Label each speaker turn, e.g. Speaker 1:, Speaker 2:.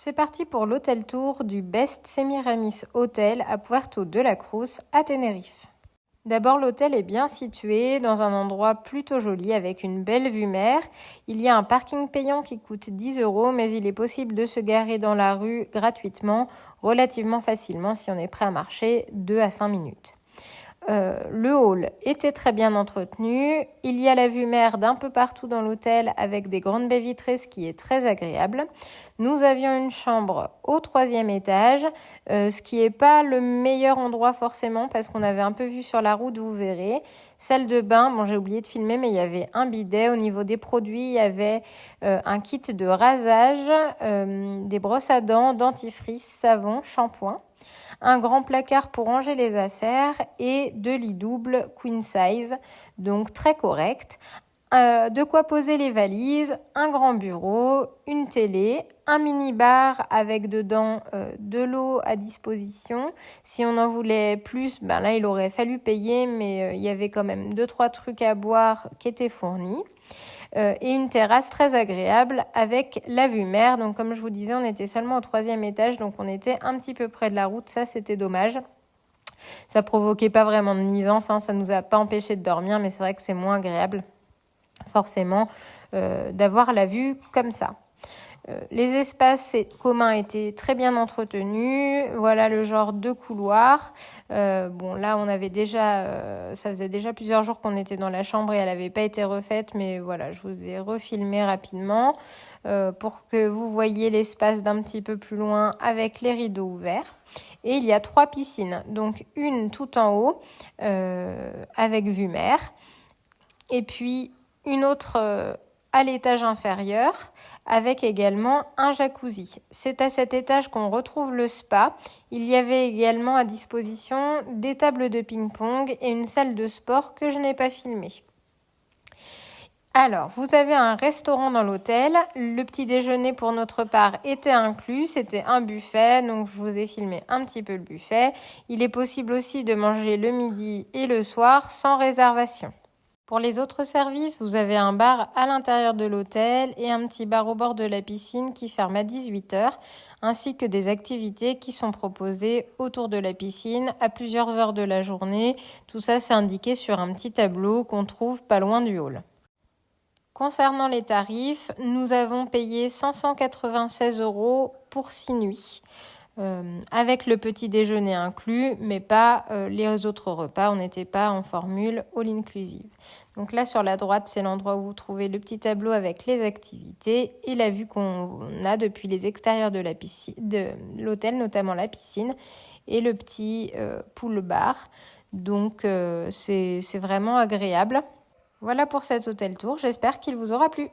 Speaker 1: C'est parti pour l'hôtel tour du Best Semiramis Hotel à Puerto de la Cruz à Tenerife. D'abord, l'hôtel est bien situé dans un endroit plutôt joli avec une belle vue mer. Il y a un parking payant qui coûte 10 €, mais il est possible de se garer dans la rue gratuitement, relativement facilement si on est prêt à marcher 2 à 5 minutes. Le hall était très bien entretenu. Il y a la vue mer d'un peu partout dans l'hôtel avec des grandes baies vitrées, ce qui est très agréable. Nous avions une chambre au 3e étage, ce qui n'est pas le meilleur endroit forcément parce qu'on avait un peu vu sur la route, vous verrez. Salle de bain, bon j'ai oublié de filmer, mais il y avait un bidet. Au niveau des produits, il y avait un kit de rasage, des brosses à dents, dentifrice, savon, shampoing. Un grand placard pour ranger les affaires et 2 lits doubles queen size, donc très correct. De quoi poser les valises, un grand bureau, une télé, un mini-bar avec dedans de l'eau à disposition. Si on en voulait plus, là il aurait fallu payer, mais il y avait quand même 2-3 trucs à boire qui étaient fournis. Et une terrasse très agréable avec la vue mer. Donc comme je vous disais, on était seulement au 3e étage, donc on était un petit peu près de la route, ça c'était dommage. Ça provoquait pas vraiment de nuisance, ça nous a pas empêché de dormir, mais c'est vrai que c'est moins agréable forcément d'avoir la vue comme ça. Les espaces communs étaient très bien entretenus. Voilà le genre de couloir. Là, on avait déjà, ça faisait déjà plusieurs jours qu'on était dans la chambre et elle n'avait pas été refaite, mais voilà, je vous ai refilmé rapidement pour que vous voyiez l'espace d'un petit peu plus loin avec les rideaux ouverts. Et il y a 3 piscines, donc une tout en haut avec vue mer, et puis une autre à l'étage inférieur avec également un jacuzzi. C'est à cet étage qu'on retrouve le spa. Il y avait également à disposition des tables de ping-pong et une salle de sport que je n'ai pas filmée. Alors, vous avez un restaurant dans l'hôtel. Le petit déjeuner pour notre part était inclus. C'était un buffet, donc je vous ai filmé un petit peu le buffet. Il est possible aussi de manger le midi et le soir sans réservation. Pour les autres services, vous avez un bar à l'intérieur de l'hôtel et un petit bar au bord de la piscine qui ferme à 18h, ainsi que des activités qui sont proposées autour de la piscine à plusieurs heures de la journée. Tout ça, c'est indiqué sur un petit tableau qu'on trouve pas loin du hall. Concernant les tarifs, nous avons payé 596 € pour 6 nuits. Avec le petit déjeuner inclus, mais pas les autres repas. On n'était pas en formule all inclusive. Donc là, sur la droite, c'est l'endroit où vous trouvez le petit tableau avec les activités et la vue qu'on a depuis les extérieurs de l'hôtel, notamment la piscine et le petit pool bar. Donc, c'est vraiment agréable. Voilà pour cet hôtel tour. J'espère qu'il vous aura plu.